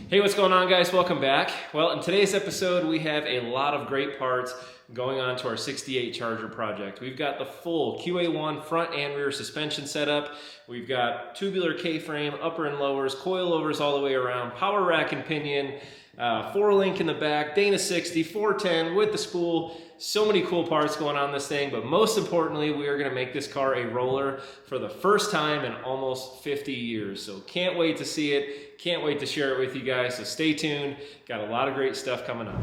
Hey, what's going on, guys? Welcome back. Well, in today's episode, we have a lot of great parts going on to our 68 Charger project. We've got the full QA1 front and rear suspension setup. We've got tubular K-frame, upper and lowers, coilovers all the way around, power rack and pinion, 4-link in the back, Dana 60, 410 with the spool. So many cool parts going on this thing, but most importantly, we are going to make this car a roller for the first time in almost 50 years. So can't wait to see it. Can't wait to share it with you guys. So stay tuned. Got a lot of great stuff coming up.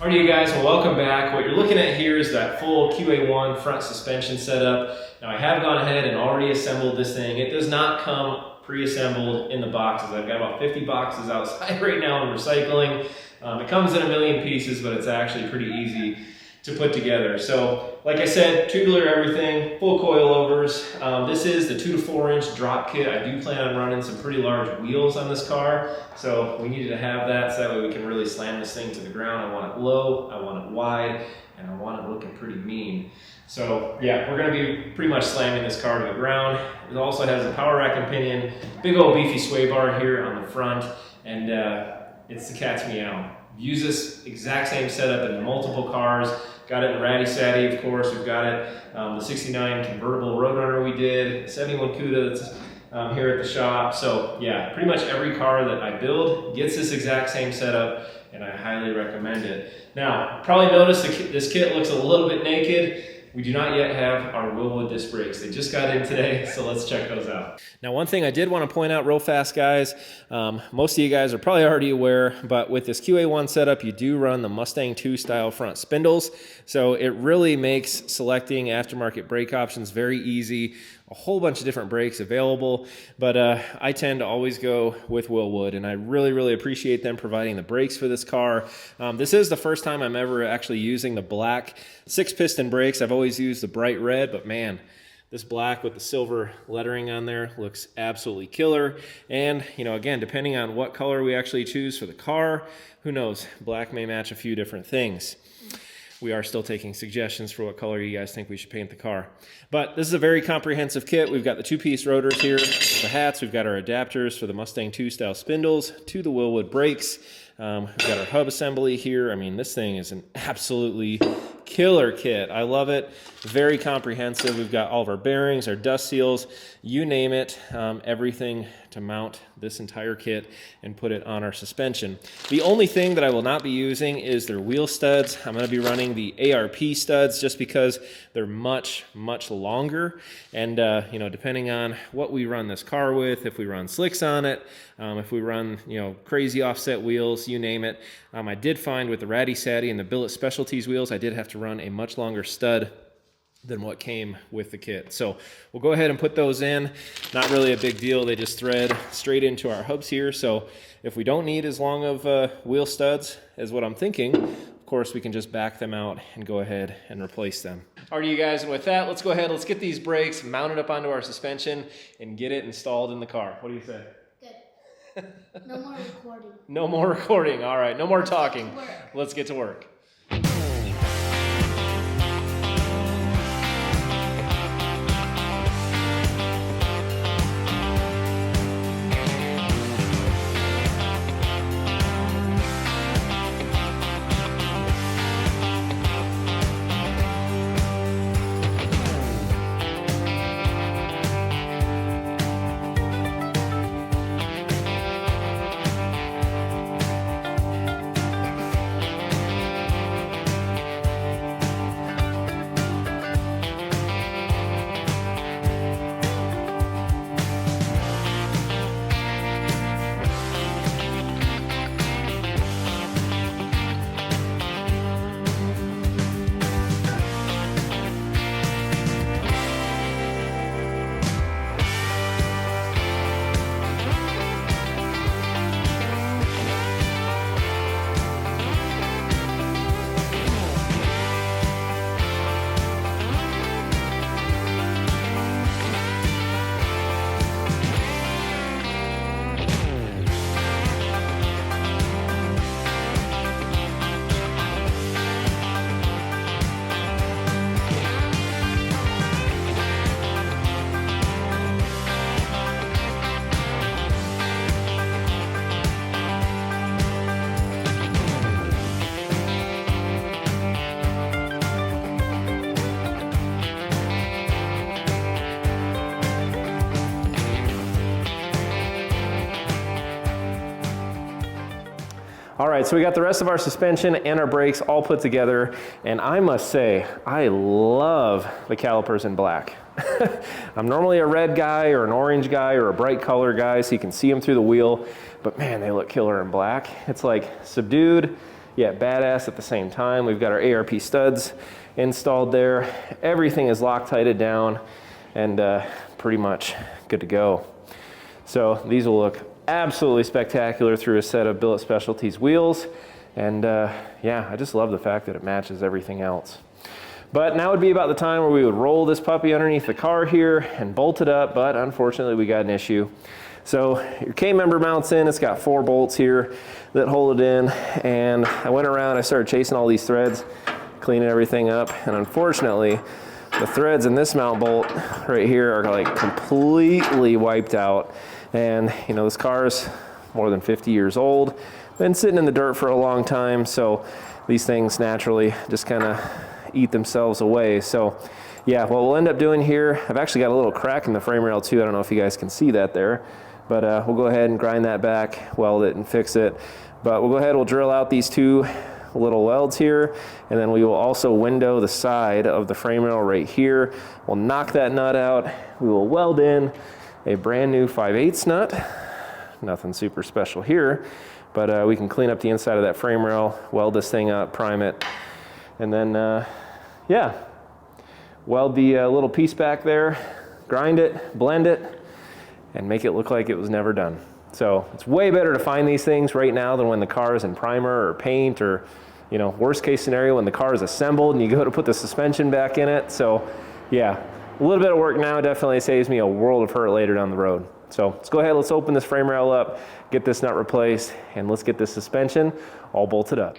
Alright, you guys, well, welcome back. What you're looking at here is that full QA1 front suspension setup. Now, I have gone ahead and already assembled this thing. It does not come pre-assembled in the boxes. I've got about 50 boxes outside right now in recycling. It comes in a million pieces, but it's actually pretty easy to put together. So, like I said, tubular everything, full coilovers. This is the 2 to 4 inch drop kit. I do plan on running some pretty large wheels on this car, so we needed to have that so that way we can really slam this thing to the ground. I want it low, I want it wide, and I want it looking pretty mean. So yeah, we're gonna be pretty much slamming this car to the ground. It also has a power rack and pinion, big old beefy sway bar here on the front, and it's the cat's meow. Use this exact same setup in multiple cars. Got it in Ratty Satty, of course. We've got it, the 69 convertible Roadrunner we did, 71 Cuda that's here at the shop. So yeah, pretty much every car that I build gets this exact same setup, and I highly recommend it. Now, probably noticed this kit looks a little bit naked. We do not yet have our Wilwood disc brakes. They just got in today, so let's check those out. Now, one thing I did want to point out real fast, guys, most of you guys are probably already aware, but with this QA1 setup, you do run the Mustang 2 style front spindles, so it really makes selecting aftermarket brake options very easy. A whole bunch of different brakes available, but I tend to always go with Wilwood, and I really appreciate them providing the brakes for this car. This is the first time I'm ever actually using the black 6-piston brakes. I've always used the bright red, but man, this black with the silver lettering on there looks absolutely killer. And, you know, again, depending on what color we actually choose for the car, who knows, black may match a few different things. We are still taking suggestions for what color you guys think we should paint the car. But this is a very comprehensive kit. We've got the 2-piece rotors here, the hats, we've got our adapters for the Mustang 2 style spindles to the Wilwood brakes. We've got our hub assembly here. I mean, this thing is an absolutely killer kit. I love it. Very comprehensive. We've got all of our bearings, our dust seals, you name it, everything to mount this entire kit and put it on our suspension. The only thing that I will not be using is their wheel studs. I'm going to be running the ARP studs just because they're much longer, and you know, depending on what we run this car with, if we run slicks on it, if we run, you know, crazy offset wheels, you name it. I did find with the Ratty Satty and the Billet Specialties wheels, I did have to run a much longer stud than what came with the kit. So we'll go ahead and put those in. Not really a big deal. They just thread straight into our hubs here. So if we don't need as long of wheel studs as what I'm thinking, of course, we can just back them out and go ahead and replace them. All right, you guys, and with that, let's go ahead, let's get these brakes mounted up onto our suspension and get it installed in the car. What do you say? Good. No more recording. No more recording. All right, no more talking. Let's get to work. All right, so we got the rest of our suspension and our brakes all put together, and I must say, I love the calipers in black. I'm normally a red guy or an orange guy or a bright color guy, so you can see them through the wheel, but man, they look killer in black. It's like subdued, yet badass at the same time. We've got our ARP studs installed there. Everything is Loctited down and pretty much good to go. So these will look absolutely spectacular through a set of Billet Specialties wheels. And yeah, I just love the fact that it matches everything else. But now would be about the time where we would roll this puppy underneath the car here and bolt it up, but unfortunately we got an issue. So your K-member mounts in, it's got 4 bolts here that hold it in, and I went around, I started chasing all these threads, cleaning everything up, and unfortunately the threads in this mount bolt right here are like completely wiped out. And you know, this car is more than 50 years old, been sitting in the dirt for a long time, so these things naturally just kind of eat themselves away. So yeah, what we'll end up doing here, I've actually got a little crack in the frame rail too. I don't know if you guys can see that there, but we'll go ahead and grind that back, weld it and fix it. But we'll go ahead, we'll drill out these 2 little welds here, and then we will also window the side of the frame rail right here. We'll knock that nut out. We will weld in a brand new 5/8 nut. Nothing super special here, but we can clean up the inside of that frame rail, weld this thing up, prime it, and then yeah, weld the little piece back there, grind it, blend it, and make it look like it was never done. So it's way better to find these things right now than when the car is in primer or paint, or, you know, worst case scenario when the car is assembled and you go to put the suspension back in it. So yeah, a little bit of work now definitely saves me a world of hurt later down the road. So let's go ahead, let's open this frame rail up, get this nut replaced, and let's get this suspension all bolted up.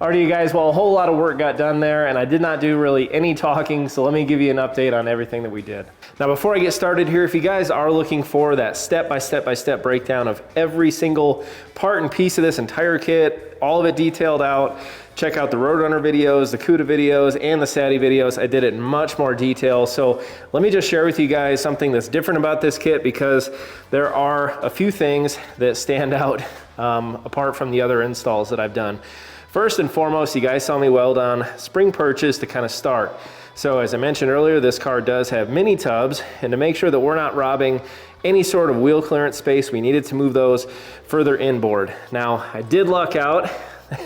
Alrighty, you guys, well, a whole lot of work got done there, and I did not do really any talking, so let me give you an update on everything that we did. Now, before I get started here, if you guys are looking for that step-by-step breakdown of every single part and piece of this entire kit, all of it detailed out, check out the Roadrunner videos, the CUDA videos, and the SATI videos. I did it in much more detail. So let me just share with you guys something that's different about this kit, because there are a few things that stand out apart from the other installs that I've done. First and foremost, you guys saw me weld on spring perches to kind of start. So as I mentioned earlier, this car does have mini tubs, and to make sure that we're not robbing any sort of wheel clearance space, we needed to move those further inboard. Now, I did luck out.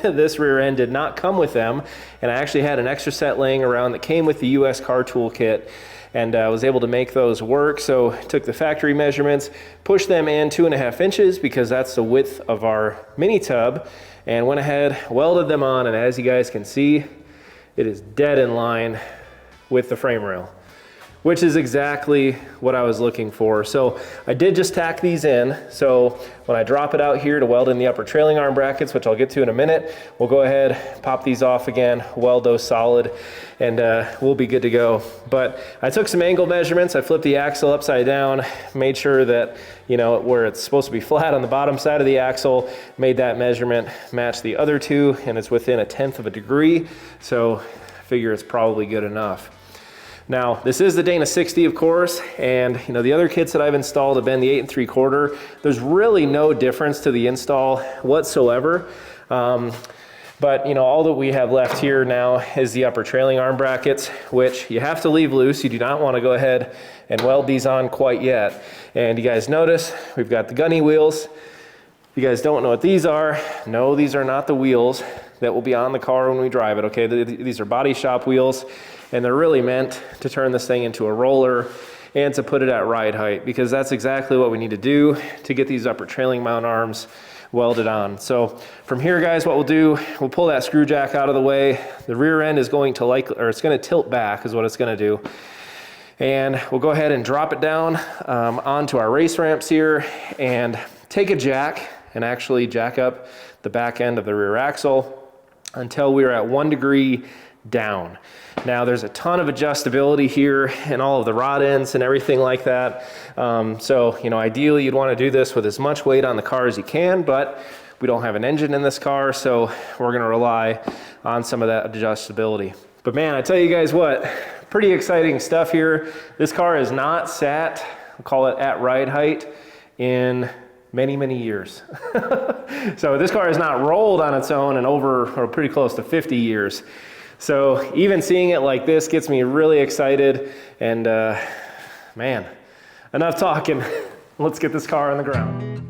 This rear end did not come with them, and I actually had an extra set laying around that came with the US Car Tool kit, and I was able to make those work. So I took the factory measurements, pushed them in 2.5 inches because that's the width of our mini tub, and went ahead, welded them on, and as you guys can see, it is dead in line with the frame rail, which is exactly what I was looking for. So I did just tack these in. So when I drop it out here to weld in the upper trailing arm brackets, which I'll get to in a minute, we'll go ahead, pop these off again, weld those solid, and we'll be good to go. But I took some angle measurements. I flipped the axle upside down, made sure that, you know, where it's supposed to be flat on the bottom side of the axle, made that measurement match the other two, and it's within 1/10 of a degree. So I figure it's probably good enough. Now, this is the Dana 60, of course, and you know, the other kits that I've installed have been the 8 3/4. There's really no difference to the install whatsoever. But you know, all that we have left here now is the upper trailing arm brackets, which you have to leave loose. You do not want to go ahead and weld these on quite yet. And you guys notice we've got the gunny wheels. If you guys don't know what these are, no, these are not the wheels that will be on the car when we drive it, okay? These are body shop wheels, and they're really meant to turn this thing into a roller and to put it at ride height, because that's exactly what we need to do to get these upper trailing mount arms welded on. So from here, guys, what we'll do, we'll pull that screw jack out of the way. The rear end is going to it's going to tilt back is what it's going to do. And we'll go ahead and drop it down onto our race ramps here and take a jack and actually jack up the back end of the rear axle until we're at 1 degree down. Now there's a ton of adjustability here and all of the rod ends and everything like that. So, you know, ideally you'd want to do this with as much weight on the car as you can, but we don't have an engine in this car, so we're going to rely on some of that adjustability. But man, I tell you guys what, pretty exciting stuff here. This car is not sat, I'll call it at ride height, in many, many years. So this car has not rolled on its own in over, or pretty close to 50 years. So even seeing it like this gets me really excited, and man, enough talking. Let's get this car on the ground.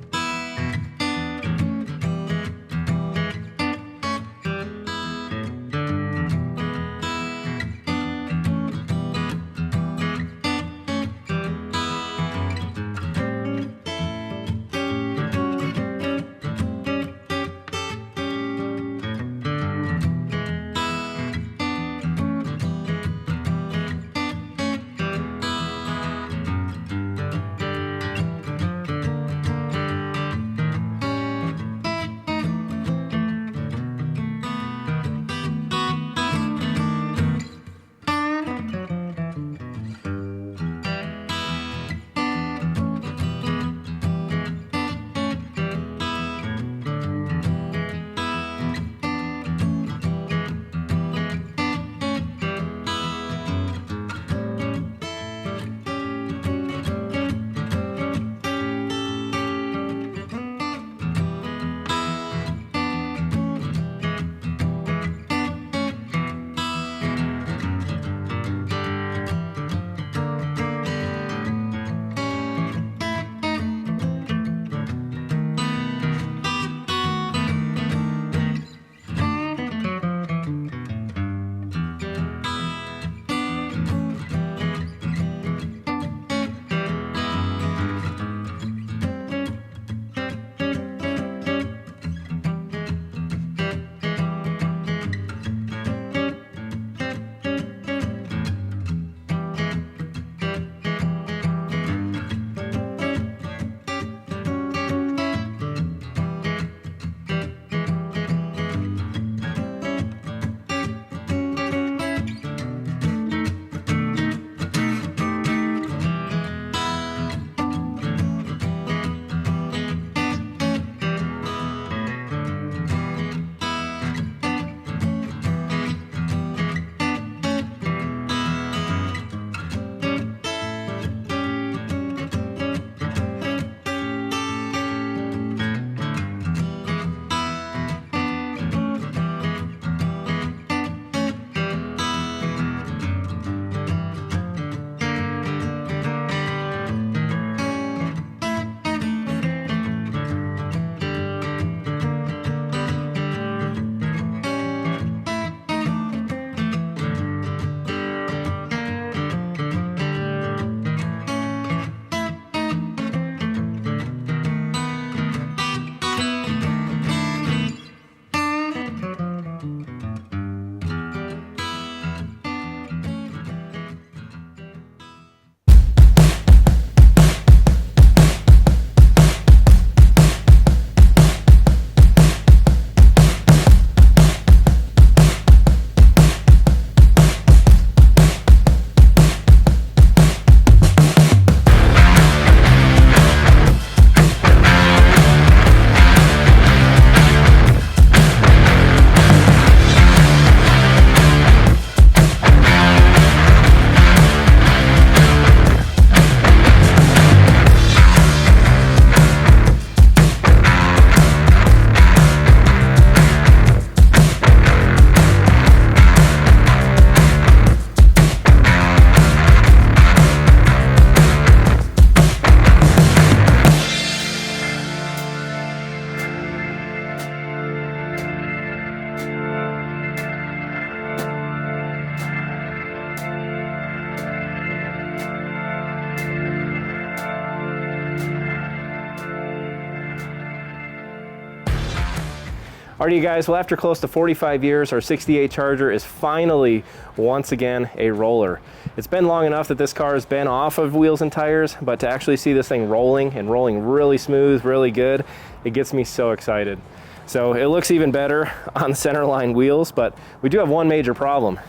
Alright, you guys, well, after close to 45 years, our 68 Charger is finally, once again, a roller. It's been long enough that this car has been off of wheels and tires, but to actually see this thing rolling and rolling really smooth, really good, it gets me so excited. So it looks even better on the centerline wheels, but we do have one major problem.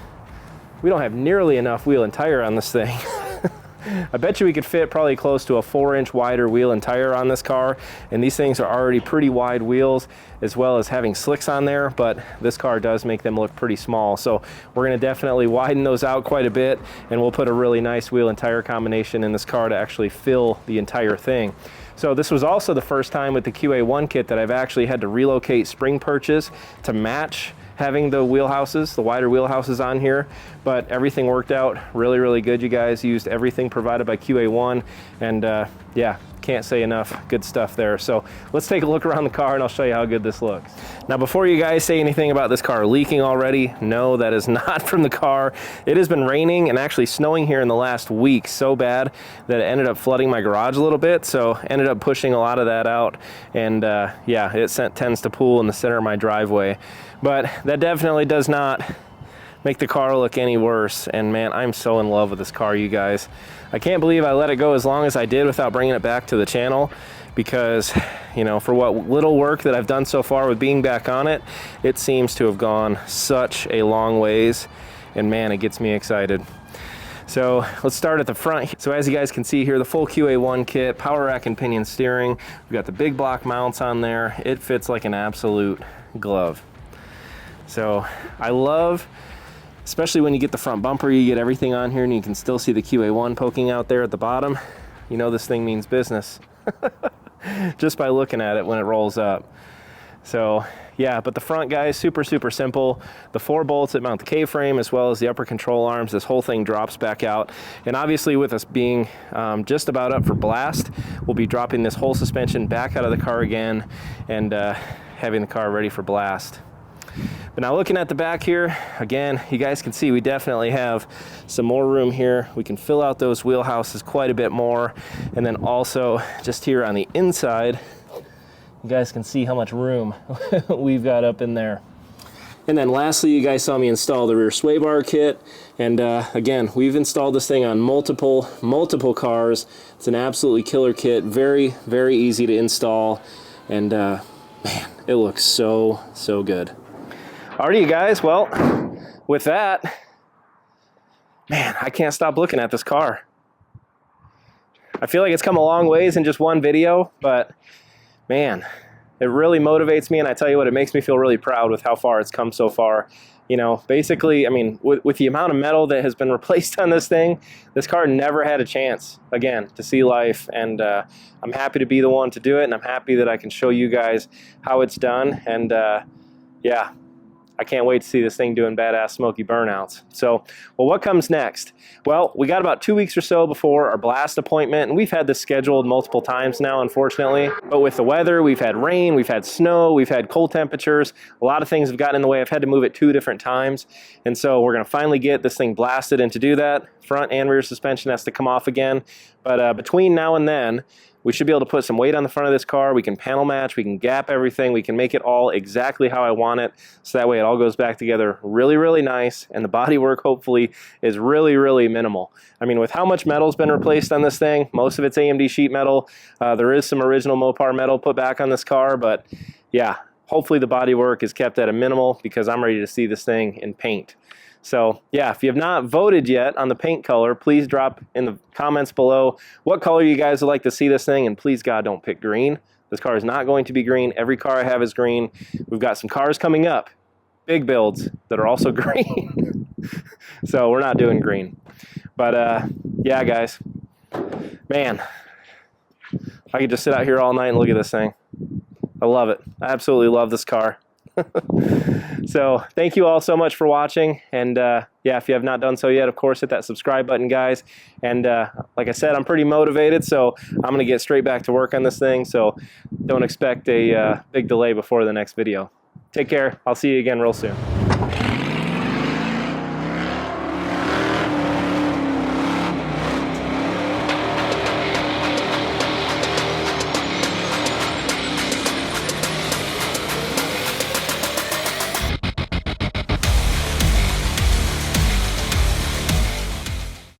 We don't have nearly enough wheel and tire on this thing. I bet you we could fit probably close to a 4-inch wider wheel and tire on this car, and these things are already pretty wide wheels, as well as having slicks on there, but this car does make them look pretty small. So we're going to definitely widen those out quite a bit, and we'll put a really nice wheel and tire combination in this car to actually fill the entire thing. So this was also the first time with the QA1 kit that I've actually had to relocate spring perches to match having the wheelhouses, the wider wheelhouses on here, but everything worked out really good. You guys used everything provided by QA1, and yeah, can't say enough good stuff there. So let's take a look around the car and I'll show you how good this looks. Now, before you guys say anything about this car leaking already, no, that is not from the car. It has been raining and actually snowing here in the last week so bad that it ended up flooding my garage a little bit, so ended up pushing a lot of that out, and yeah, it tends to pool in the center of my driveway. But that definitely does not make the car look any worse, and man, I'm so in love with this car, you guys. I can't believe I let it go as long as I did without bringing it back to the channel, because, you know, for what little work that I've done so far with being back on it, it seems to have gone such a long ways, and man, it gets me excited. So let's start at the front. So as you guys can see here, the full QA1 kit, power rack and pinion steering. We've got the big block mounts on there. It fits like an absolute glove. So I love, especially when you get the front bumper, you get everything on here and you can still see the QA1 poking out there at the bottom. You know this thing means business just by looking at it when it rolls up. So yeah, but the front, guys, super simple. The 4 bolts that mount the K-frame as well as the upper control arms, this whole thing drops back out. And obviously with us being just about up for blast, we'll be dropping this whole suspension back out of the car again and having the car ready for blast. But now looking at the back here, again, you guys can see we definitely have some more room here. We can fill out those wheelhouses quite a bit more. And then also just here on the inside, you guys can see how much room we've got up in there. And then lastly, you guys saw me install the rear sway bar kit. And again, we've installed this thing on multiple cars. It's an absolutely killer kit, very easy to install. And man, it looks so good. Alrighty, you guys, well, with that, man, I can't stop looking at this car. I feel like it's come a long ways in just one video, but man, it really motivates me, and I tell you what, it makes me feel really proud with how far it's come so far. You know, basically, I mean, with the amount of metal that has been replaced on this thing, this car never had a chance, again, to see life, and I'm happy to be the one to do it, and I'm happy that I can show you guys how it's done, and yeah, I can't wait to see this thing doing badass smoky burnouts. So, well, what comes next? Well, we got about 2 weeks or so before our blast appointment, and we've had this scheduled multiple times now, unfortunately. But with the weather, we've had rain, we've had snow, we've had cold temperatures. A lot of things have gotten in the way. I've had to move it 2 different times. And so we're going to finally get this thing blasted, and to do that, front and rear suspension has to come off again. But between now and then, we should be able to put some weight on the front of this car. We can panel match, we can gap everything, we can make it all exactly how I want it, so that way it all goes back together really nice, and the body work hopefully is really minimal. I mean, with how much metal's been replaced on this thing, most of it's AMD sheet metal. There is some original Mopar metal put back on this car, but yeah, hopefully the body work is kept at a minimal, because I'm ready to see this thing in paint. So yeah, if you have not voted yet on the paint color, please drop in the comments below what color you guys would like to see this thing, and please God, don't pick green. This car is not going to be green. Every car I have is green. We've got some cars coming up, big builds, that are also green. So we're not doing green. But yeah, guys, man, I could just sit out here all night and look at this thing. I love it. I absolutely love this car. So thank you all so much for watching, and yeah, if you have not done so yet, of course, hit that subscribe button, guys. And like I said, I'm pretty motivated, so I'm gonna get straight back to work on this thing, so don't expect a big delay before the next video. Take care. I'll see you again real soon.